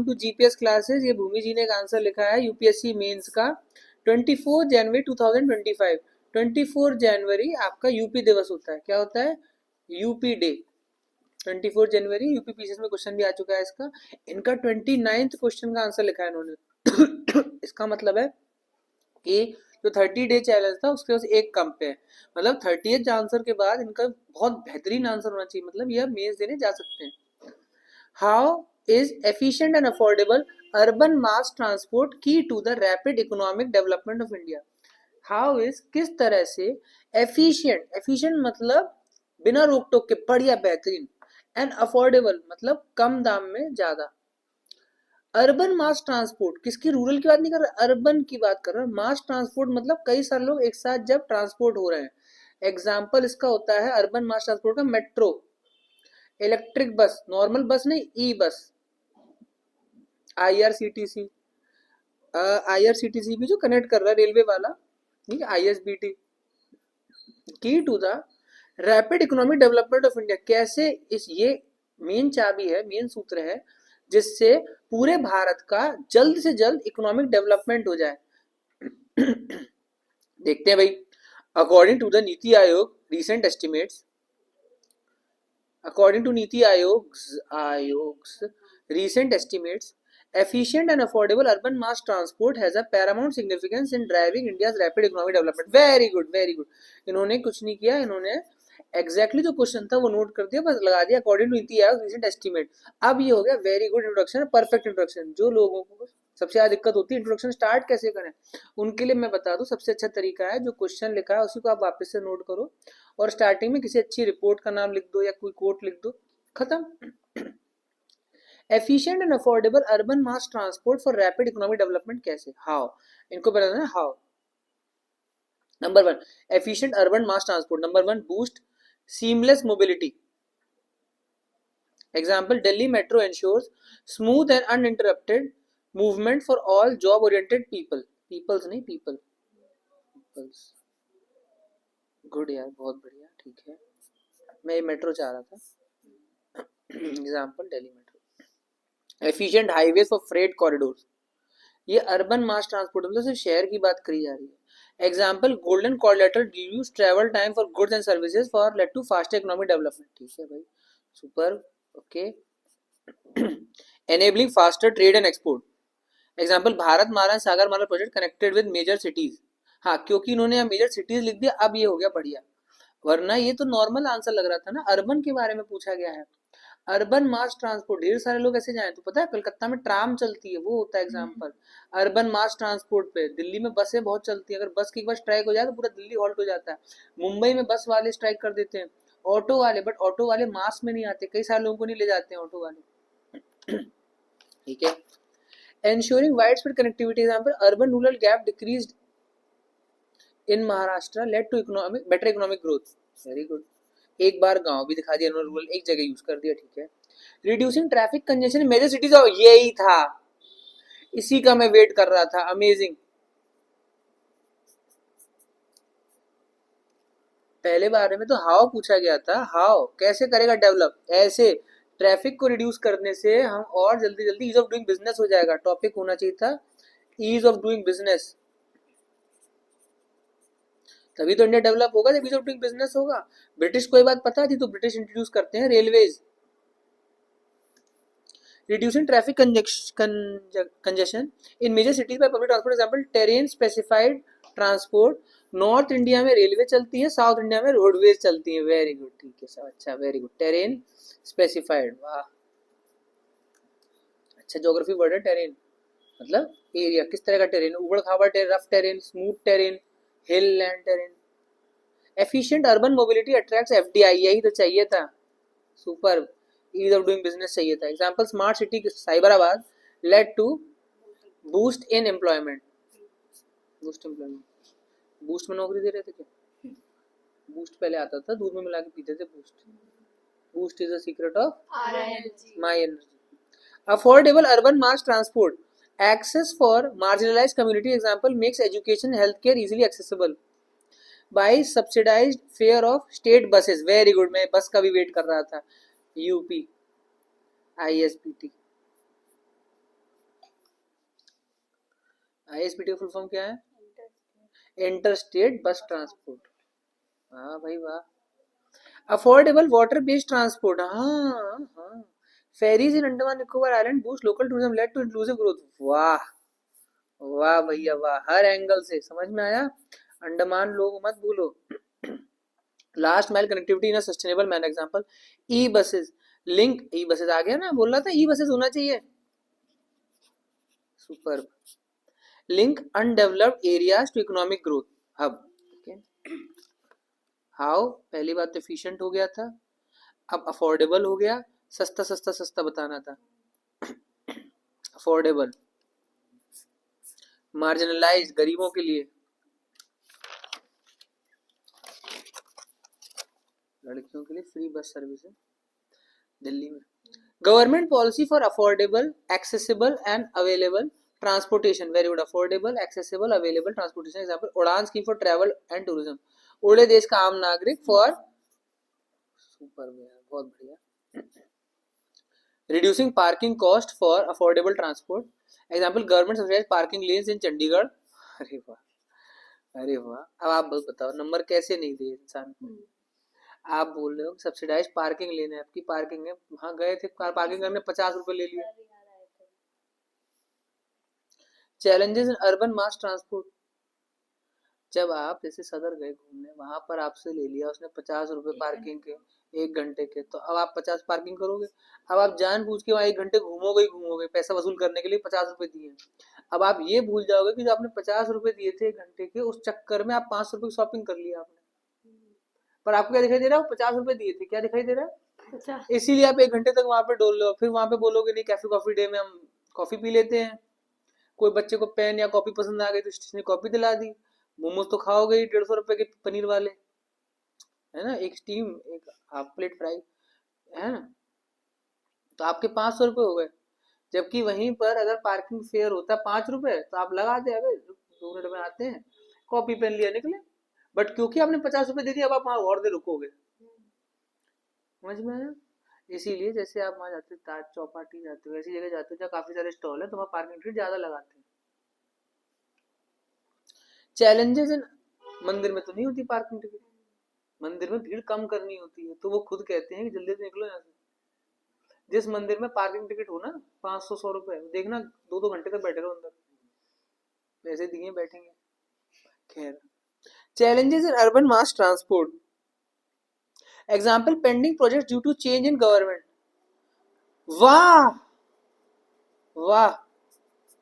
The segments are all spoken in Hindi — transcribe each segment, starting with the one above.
To GPS classes. ये भूमि जी ने एक आंसर लिखा है यूपीएससी मेंस का 24 जनवरी 2025। 24 जनवरी आपका यूपी दिवस होता है। क्या होता है? UP day. 24 जनवरी यूपी पीसीएस में क्वेश्चन भी आ चुका है इसका। इनका 29th क्वेश्चन का आंसर लिखा है इन्होंने। इसका मतलब है कि जो 30 डे चैलेंज था उसके पास एक कम पे है, मतलब 30th आंसर के बाद इनका बहुत बेहतरीन आंसर होना चाहिए, मतलब यह मेंस देने जा सकते हैं। How is efficient and affordable urban mass transport key to the rapid economic development of India? How is किस तरह से efficient मतलब बिना रोक टोक के बढ़िया बेहतरीन, एंड अफोर्डेबल मतलब कम दाम में ज्यादा। अर्बन मास ट्रांसपोर्ट, किसकी रूरल की बात नहीं कर रहा, अर्बन की बात कर रहा है। मास ट्रांसपोर्ट मतलब कई सारे लोग एक साथ जब ट्रांसपोर्ट हो रहे हैं। एग्जाम्पल इसका होता है अर्बन मास ट्रांसपोर्ट का मेट्रो, इलेक्ट्रिक बस, नॉर्मल बस नहीं, ई बस, आईआरसीटीसी, आईआरसीटीसी भी जो कनेक्ट कर रहा है रेलवे वाला, ठीक है, आईएसबीटी। की to the rapid economic development of India, कैसे इस ये मेन चाबी है, मेन सूत्र है जिससे पूरे भारत का जल्द से जल्द इकोनॉमिक डेवलपमेंट हो जाए। देखते हैं भाई, according to the NITI Aayog recent estimates, according to नीति आयोग's recent estimates, efficient and affordable urban mass transport has a paramount significance in driving India's rapid economic development. Very good, very good. इन्होंने कुछ नहीं किया, इन्होंने एग्जैक्टली जो क्वेश्चन था वो नोट कर दिया, बस लगा दिया according to NITI Aayog recent estimate. अब ये हो गया very good introduction, perfect introduction. जो लोगों को सबसे ज्यादा दिक्कत होती है इंट्रोडक्शन स्टार्ट कैसे करें, उनके लिए मैं बता दूं सबसे अच्छा तरीका है जो क्वेश्चन लिखा है उसी को आप वापस से नोट करो और स्टार्टिंग में किसी अच्छी रिपोर्ट का नाम लिख दो या कोई कोट लिख दो, खत्म। Efficient and affordable urban mass transport for rapid economic development कैसे, हाउ, इनको बताना है how. Number 1 efficient urban mass transport, number 1 boost seamless mobility. Example Delhi metro ensures smooth and uninterrupted movement for all job oriented people, peoples नहीं पीपल, पीपल्स। गुड यार, बहुत बढ़िया, ठीक है, मैं ये मेट्रो चाह रहा था। Example Delhi metro. Efficient highways for freight corridor, ये अर्बन मास ट्रांसपोर्ट मतलब सिर्फ शहर की बात करी जा रही है। Example golden quadrilateral reduce travel time for goods and services for led to faster economic development, ठीक है भाई, super, okay. Enabling faster trade and export. Example Bharatmala Sagarmala project connected with major cities. हाँ, क्योंकि इन्होंने यहाँ मेजर सिटीज लिख दिया अब ये हो गया बढ़िया, वरना ये तो नॉर्मल आंसर लग रहा था ना, अर्बन के बारे में पूछा गया है। अर्बन मास ट्रांसपोर्ट, ढेर सारे लोग ऐसे जाएं तो पता है कलकत्ता में ट्राम चलती है, वो होता है एग्जाम्पल अर्बन मास ट्रांसपोर्ट पे। दिल्ली में बसें बहुत चलती है, अगर बस की एक बार स्ट्राइक हो जाए तो पूरा दिल्ली हॉल्ट हो जाता है। मुंबई में बस वाले स्ट्राइक कर देते हैं, ऑटो वाले, बट ऑटो वाले मास में नहीं आते, कई सारे लोगों को नहीं ले जाते हैं ऑटो वाले। ठीक है। ensuring widespread connectivity, example urban rural gap decreased in Maharashtra led to better economic growth, very good। एक बार गांव भी दिखा दिया, रूरल एक जगह यूज कर दिया, ठीक है। Reducing traffic congestion in major cities, यही था, इसी का मैं वेट कर रहा था, अमेजिंग। पहले बारे में तो हाउ पूछा गया था, हाउ कैसे करेगा डेवलप, ऐसे ट्रैफिक को रिड्यूस करने से हम और जल्दी जल्दी ईज ऑफ डूइंग बिजनेस हो जाएगा, टॉपिक होना चाहिए था ईज ऑफ डूइंग बिजनेस, तभी तो इंडिया डेवलप होगा जब ईज ऑफ डूइंग बिजनेस होगा। ब्रिटिश को ये बात पता थी तो ब्रिटिश इंट्रोड्यूस करते हैं railways. Reducing traffic congestion in major cities by public transport, example terrain specified transport, north India में रेलवे चलती है, साउथ इंडिया में रोडवेज चलती है, वेरी गुड, ठीक है सर, अच्छा वेरी गुड, टेरेन स्पेसिफाइड, वाह, अच्छा ज्योग्राफी वर्ड है टेरेन, मतलब एरिया, किस तरह का टेरेन, उबड़ खाबड़ terrain, rough terrain, smooth terrain, hill land terrain. Efficient urban mobility attracts FDI, यही तो चाहिए था, super, ease of doing business चाहिए था। Example smart city Cyberabad led to boost in employment, boost employment, boost में नौकरी दे रहे थे क्या, बूस्ट पहले आता था दूध में मिला के पीते थे, boost, boost is the secret of my energy. Affordable urban mass transport, access for marginalized community, example makes education healthcare easily accessible by subsidized fare of state buses, very good, मैं बस का भी वेट कर रहा था, यूपी आईएसबीटी। ISPT का फुल फॉर्म क्या है? Inter state bus transport. हाँ भाई वाह। अफोर्डेबल वाटर बेस्ड ट्रांसपोर्ट, हाँ हाँ। Ferries in Andaman Nicobar island boost local tourism led to inclusive growth. वाह वाह भैया वाह, हर एंगल से समझ में आया। अंडमान लोग मत भूलो। Last mile connectivity in sustainable man, example e buses link, e buses आ गया ना, बोल रहा था ई बसेस होना चाहिए। Super. Link undeveloped areas to economic growth hub. How, पहली बात एफिशिएंट हो गया था, अब अफोर्डेबल हो गया, सस्ता सस्ता सस्ता बताना था। अफोर्डेबल, मार्जिनलाइज गरीबों के लिए, लड़कियों के लिए फ्री बस सर्विस है दिल्ली में। Government policy for affordable accessible and available transportation, very good. Affordable accessible available transportation, example UDAN scheme for travel and tourism, उड़े देश का आम नागरिक फॉर, सुपर में बहुत बढ़िया। Reducing parking cost for affordable transport, example government subsidize parking lanes in Chandigarh. अरे वाह, अरे वाह। अब आप बताओ नंबर कैसे नहीं दिए इंसान को। आप बोल रहे हो सब्सिडाइज पार्किंग लेना है, आपकी पार्किंग है, वहां गए थे पार्किंग करने 50 रुपए ले लिए। Challenges in urban mass transport, जब आप जैसे सदर गए घूमने, वहां पर आपसे ले लिया उसने 50 रुपए पार्किंग के, 1 घंटे के, तो अब आप 50 पार्किंग करोगे। अब आप जानबूझ के वहां 1 घंटे घूमोगे ही घूमोगे, पैसा वसूल करने के लिए 50 रुपए दिए। अब आप ये भूल जाओगे कि जो आपने 50 रुपए दिए थे 1 घंटे के, उस चक्कर में आप 500 रुपए की शॉपिंग कर लिया आपने। पर आपको क्या दिखाई दे रहा है? 50 रुपए दिए थे, क्या दिखाई दे रहा है? अच्छा। इसीलिए आप 1 घंटे तक वहां पे डोल लो, फिर वहां पे बोलोगे नहीं कैफे कॉफी डे में हम कॉफी पी लेते हैं। कोई बच्चे को पेन या कॉपी पसंद आ गई तो उसने कॉपी दिला दी। मोमोज तो खाओगे ही 150 रुपए के पनीर वाले, है ना, एक स्टीम एक हाफ प्लेट फ्राई, है ना, तो आपके 500 रुपए हो गए। जबकि वहीं पर अगर पार्किंग फेयर होता 5 रुपए तो आप लगाते, अबे 2 मिनट में आते हैं, कॉपी पेन लिया निकले। बट क्योंकि आपने 50 रुपए दे दिया, अब आप वहां और देर रुकोगे। समझ में आया? इसीलिए जैसे आप वहां जाते हो ताज चौपाटी जाते हो, ऐसी जगह जाते हो जहाँ काफी सारे स्टॉल है, तो वहां पार्किंग टिकट ज्यादा लगाते हैं। चैलेंजेस इन, मंदिर में तो नहीं होती पार्किंग टिकट, मंदिर में भीड़ कम करनी होती है, तो वो खुद कहते हैं कि जल्दी से निकलो यहाँ से। जिस मंदिर में पार्किंग टिकट हो ना 500-100 रुपए, देखना 2-2 घंटे तक बैठे रहो अंदर, पैसे दिए बैठेंगे। खैर, challenges in urban mass transport, example pending project due to change in government. वाह वाह,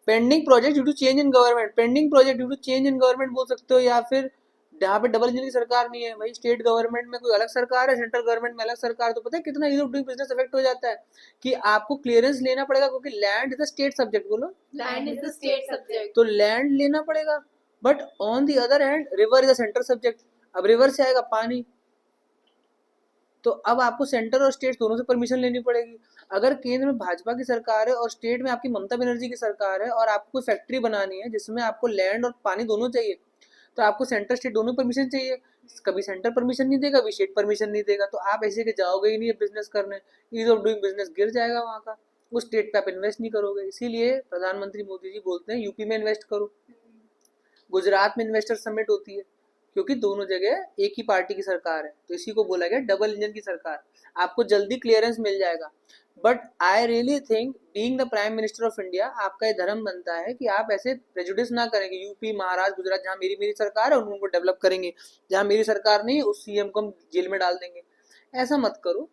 pending project due to change in government, pending project due to change in government बोल सकते हो, या फिर जहाँ पे डबल इंजन की सरकार नहीं है भाई, स्टेट गवर्नमेंट में कोई अलग सरकार है, सेंट्रल गवर्नमेंट में अलग सरकार, तो पता है कितना ease of doing business effect हो जाता है कि आपको क्लियरेंस लेना पड़ेगा, क्योंकि land is the state subject, बोलो land is the state subject, तो लैंड लेना पड़ेगा। But on the other hand river is the central subject, अब रिवर से आएगा पानी, तो अब आपको सेंटर और स्टेट दोनों से परमिशन लेनी पड़ेगी। अगर केंद्र में भाजपा की सरकार है और स्टेट में आपकी ममता बनर्जी की सरकार है, और आपको फैक्ट्री बनानी है जिसमें आपको लैंड और पानी दोनों चाहिए, तो आपको सेंटर स्टेट दोनों परमिशन चाहिए। कभी सेंटर परमिशन नहीं देगा, कभी स्टेट परमिशन नहीं देगा, तो आप ऐसे के जाओगे ही नहीं बिजनेस करने, ईज ऑफ डूइंग बिजनेस गिर जाएगा वहां का, उस स्टेट पे आप इन्वेस्ट नहीं करोगे। इसीलिए प्रधानमंत्री मोदी जी बोलते हैं यूपी में इन्वेस्ट करो, गुजरात में इन्वेस्टर समिट होती है, क्योंकि दोनों जगह एक ही पार्टी की सरकार है, तो इसी को बोला गया डबल इंजन की सरकार, आपको जल्दी क्लियरेंस मिल जाएगा। But I really think being the prime minister of India, आपका ये धर्म बनता है कि आप ऐसे प्रेजुडिस ना करेंगे, यूपी महाराष्ट्र गुजरात जहाँ मेरी मेरी सरकार है उनको डेवलप करेंगे, जहाँ मेरी सरकार नहीं उस सीएम को हम जेल में डाल देंगे, ऐसा मत करो।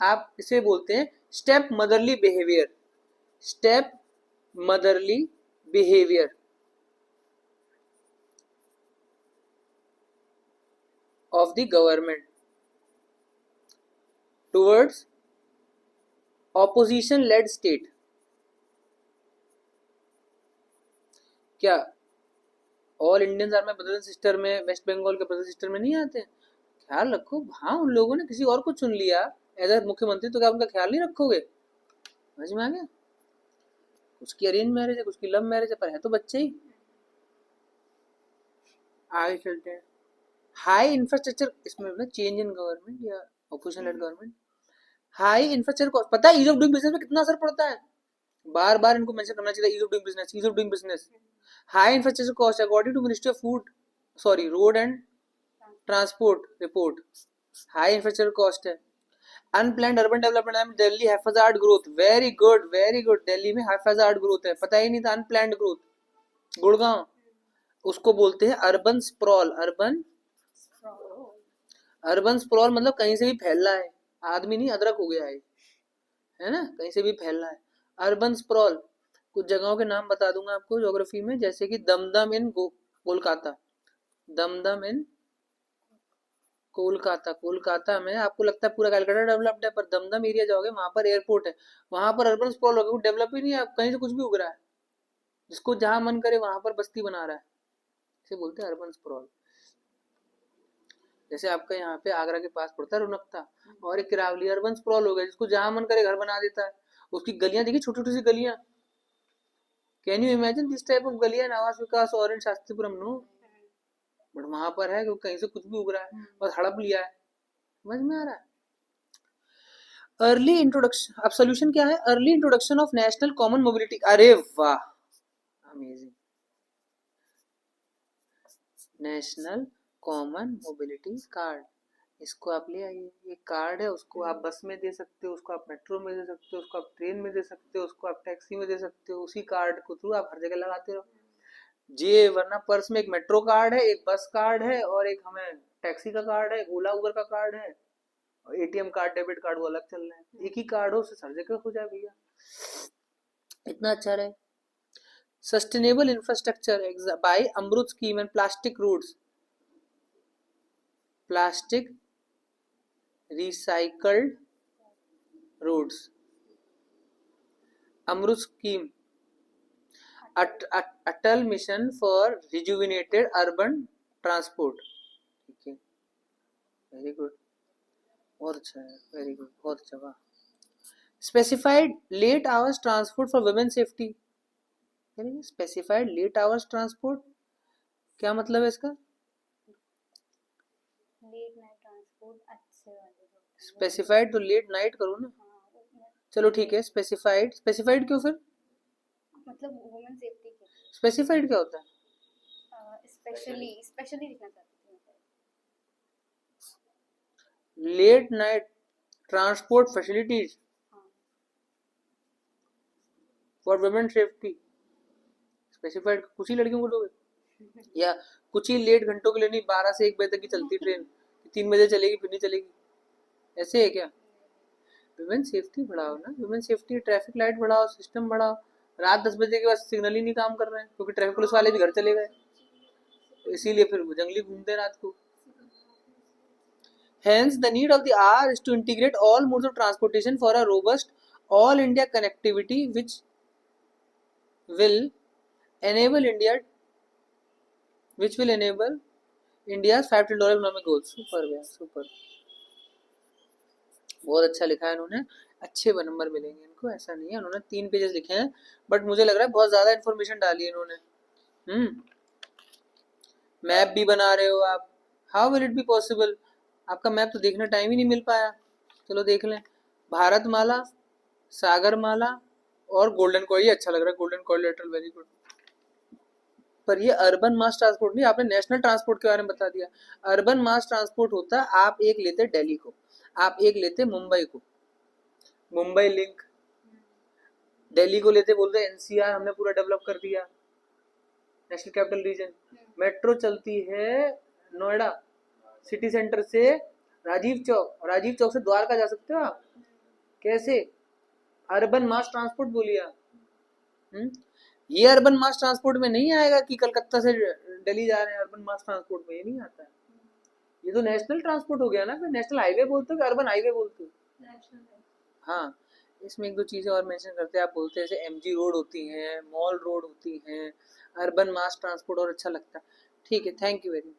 आप इसे बोलते हैं step motherly behaviour, step motherly behaviour of the government towards opposition led state। क्या all Indians are my brother sister में वेस्ट बंगाल के ब्रदर सिस्टर में नहीं आते? ख्याल रखो। हाँ, उन लोगों ने किसी और को चुन लिया एज ए मुख्यमंत्री, तो क्या उनका ख्याल नहीं रखोगे? समझ में आ गया? कुछ की अरेंज मैरिज है, कुछ की लव मैरिज है, पर है तो बच्चे ही। आगे चलते हैं। हाई इंफ्रास्ट्रक्चर, इसमें ना चेंज इन गवर्नमेंट या opposition lead government, high infrastructure cost, पता है ईज ऑफ डूइंग बिजनेस में कितना असर पड़ता है? बार बार इनको मेंशन करना चाहिए, ease of doing business, ease of doing business. High infrastructure cost according to ministry of food, sorry road and transport report, high infrastructure cost है। Unplanned urban development, Delhi haphazard growth, very good very good, Delhi में हैफाजार्ड ग्रोथ है, पता ही नहीं था। अनप्लैंड ग्रोथ गुड़गांव, उसको बोलते हैं अर्बन स्प्रॉल। अर्बन स्प्रॉल मतलब कहीं से भी फैल रहा है, आदमी नहीं अदरक हो गया है ना, कहीं से भी फैल रहा है। अर्बन स्प्रॉल, कुछ जगहों के नाम बता दूंगा आपको ज्योग्राफी में, जैसे कि दमदम इन कोलकाता, दमदम इन कोलकाता, कोलकाता में आपको लगता है पूरा कलकत्ता डेवलप्ड है, पर दमदम एरिया जाओगे वहां पर एयरपोर्ट है, वहां पर अर्बन स्प्रॉल होगा, डेवलप ही नहीं है, कहीं से कुछ भी उग रहा है, जिसको जहां मन करे वहां पर बस्ती बना रहा है, इसे बोलते हैं अर्बन स्प्रॉल। जैसे आपका यहाँ पे आगरा के पास पड़ता है रुनकता, और एक किरावली, अर्बन स्प्रॉल हो गया, जिसको जहां मन करे घर बना देता है। उसकी गलियां देखिए, छोटी छोटी सी गलियां, can you imagine this type of गलियां इन आवास विकास और इन शास्त्रीपुरम? नो, बट वहां पर है क्योंकि कहीं से कुछ भी उग रहा है, बस हड़प लिया है। समझ में आ रहा है? अर्ली इंट्रोडक्शन, अब सोल्यूशन क्या है? Early introduction of national common mobility, अरे वाह, amazing. National common mobility card, इसको आप ले आइए, ये कार्ड है, उसको आप बस में दे सकते हो, उसको आप मेट्रो में दे सकते हो, उसको आप ट्रेन में दे सकते हो, उसको आप टैक्सी में दे सकते हो, उसी कार्ड को थ्रू आप हर जगह लगाते रहो जी। वरना पर्स में एक मेट्रो कार्ड है, एक बस कार्ड है, और एक हमें टैक्सी का कार्ड है, ओला उबर का कार्ड है, और एटीएम कार्ड डेबिट कार्ड वो अलग चल रहा है। एक ही कार्ड हो, उससे हर जगह हो जाए भैया, इतना अच्छा रहे। Sustainable infrastructure by Amrut scheme and plastic roads, plastic recycled roads, Amrut scheme, Atal mission for rejuvenated urban transport. ठीक है, वेरी गुड, बहुत अच्छा है, वेरी गुड, बहुत अच्छा। वाह। Specified late hours transport for women safety, specified late hours transport क्या मतलब है इसका? लेट नाइट ट्रांसपोर्ट अच्छे वाले, स्पेसिफाइड तो लेट नाइट करो ना, चलो ठीक है। स्पेसिफाइड, स्पेसिफाइड क्यों फिर? मतलब वुमेन सेफ्टी के स्पेसिफाइड क्या होता है? स्पेशली स्पेशली लिखना चाहती हूँ। Late night transport facilities for women safety, specified कुछ ही लड़कियों को दोगे, या कुछ ही लेट घंटों के लिए नहीं, 12 से 1 बजे तक की चलती ट्रेन, 3 बजे चलेगी फिर नहीं चलेगी, ऐसे है क्या? वुमेन सेफ्टी बढ़ाओ ना, वुमेन सेफ्टी, ट्रैफिक लाइट बढ़ाओ, सिस्टम बढ़ाओ। रात 10 बजे के बाद सिग्नल ही नहीं काम कर रहे हैं क्योंकि ट्रैफिक पुलिस वाले भी घर चले गए, इसीलिए फिर वो जंगली घूमते हैं रात को। Hence, the need of the hour is to integrate all modes of transportation for a robust all India connectivity, which will enable India, which will enable India's $5 trillion economic goals. Super भैया, सुपर, बहुत अच्छा लिखा है इन्होंने, अच्छे नंबर मिलेंगे इनको, ऐसा नहीं है। उन्होंने 3 पेजेस लिखे हैं, बट मुझे लग रहा है बहुत ज्यादा इन्फॉर्मेशन डाली है इन्होंने। मैप भी बना रहे हो आप, how will it be possible? आपका मैप तो देखने टाइम ही नहीं मिल पाया, चलो देख लें। भारतमाला, सागरमाला और गोल्डन कॉरिडोर, ये अच्छा लग रहा है, गोल्डन कॉरिडोर, वेरी गुड। पर ये अर्बन मास ट्रांसपोर्ट नहीं, आपने नेशनल ट्रांसपोर्ट के बारे में बता दिया। अर्बन मास ट्रांसपोर्ट होता है, आप एक लेते दिल्ली को, आप एक लेते मुंबई को, मुंबई लिंक, दिल्ली को लेते बोलते एनसीआर हमने पूरा डेवलप कर दिया, नेशनल कैपिटल रीजन। मेट्रो चलती है नोएडा सिटी सेंटर से राजीव चौक, और राजीव चौक से द्वारका जा सकते हो आप, कैसे? अर्बन मास ट्रांसपोर्ट बोलिए आप। ये अर्बन मास ट्रांसपोर्ट में नहीं आएगा कि कलकत्ता से दिल्ली जा रहे हैं, अर्बन मास ट्रांसपोर्ट में ये नहीं आता है। ये तो नेशनल ट्रांसपोर्ट हो गया ना, फिर नेशनल हाईवे बोलते हो कि अर्बन हाईवे बोलते हो? हाँ, इसमें 1-2 चीजें और मेंशन करते हैं, आप बोलते हैं जैसे एमजी रोड होती हैं, मॉल रोड होती हैं, अर्बन मास ट्रांसपोर्ट और अच्छा लगता है। ठीक है, थैंक यू वेरी मच।